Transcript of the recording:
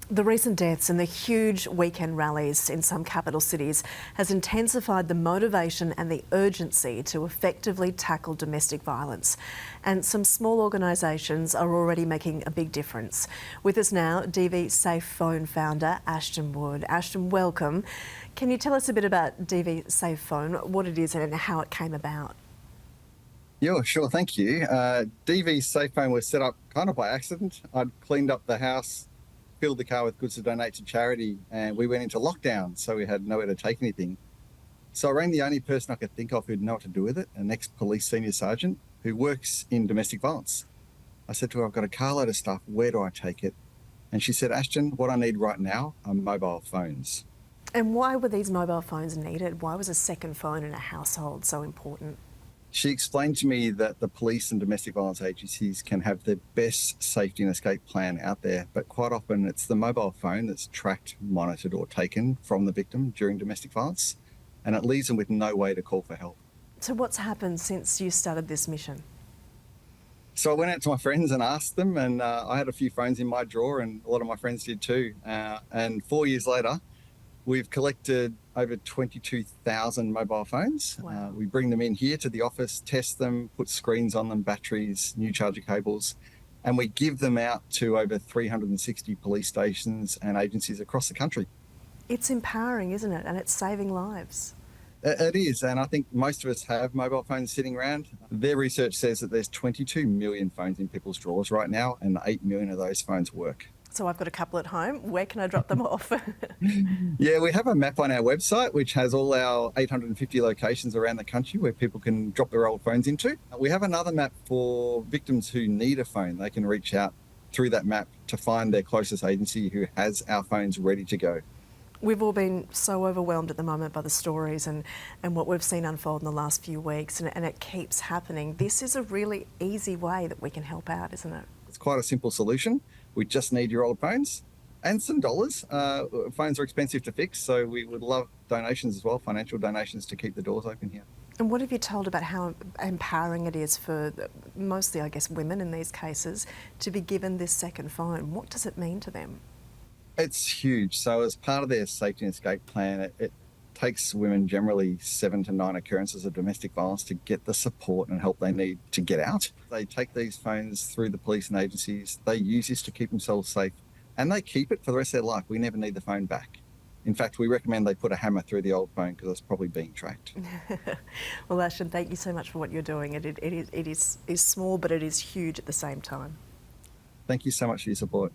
The recent deaths and the huge weekend rallies in some capital cities has intensified the motivation and the urgency to effectively tackle domestic violence. And some small organisations are already making a big difference. With us now, DV Safe Phone founder Ashton Wood. Ashton, welcome. Can you tell us a bit about DV Safe Phone, what it is and how it came about? Yeah, sure. Thank you. DV Safe Phone was set up kind of by accident. I'd cleaned up the house, filled the car with goods to donate to charity, and we went into lockdown, so we had nowhere to take anything. So I rang the only person I could think of who'd know what to do with it, an ex-police senior sergeant who works in domestic violence. I said to her, I've got a carload of stuff, where do I take it? And she said, Ashton, what I need right now are mobile phones. And why were these mobile phones needed? Why was a second phone in a household so important? She explained to me that the police and domestic violence agencies can have the best safety and escape plan out there, but quite often it's the mobile phone that's tracked, monitored or taken from the victim during domestic violence, and it leaves them with no way to call for help. So what's happened since you started this mission? So I went out to my friends and asked them, and I had a few phones in my drawer, and a lot of my friends did too. And 4 years later, we've collected over 22,000 mobile phones. Wow. We bring them in here to the office, test them, put screens on them, batteries, new charger cables, and we give them out to over 360 police stations and agencies across the country. It's empowering, isn't it? And it's saving lives. It is, and I think most of us have mobile phones sitting around. Their research says that there's 22 million phones in people's drawers right now, and 8 million of those phones work. So I've got a couple at home. Where can I drop them off? Yeah, we have a map on our website which has all our 850 locations around the country where people can drop their old phones into. We have another map for victims who need a phone. They can reach out through that map to find their closest agency who has our phones ready to go. We've all been so overwhelmed at the moment by the stories and what we've seen unfold in the last few weeks, and it keeps happening. This is a really easy way that we can help out, isn't it? It's quite a simple solution. We just need your old phones and some dollars. Phones are expensive to fix, so we would love donations as well, financial donations to keep the doors open here. And what have you told about how empowering it is for mostly, I guess, women in these cases to be given this second phone? What does it mean to them? It's huge. So as part of their safety and escape plan, it takes women generally 7 to 9 occurrences of domestic violence to get the support and help they need to get out. They take these phones through the police and agencies. They use this to keep themselves safe, and they keep it for the rest of their life. We never need the phone back. In fact, we recommend they put a hammer through the old phone because it's probably being tracked. Well, Ashton, thank you so much for what you're doing. It is small, but it is huge at the same time. Thank you so much for your support.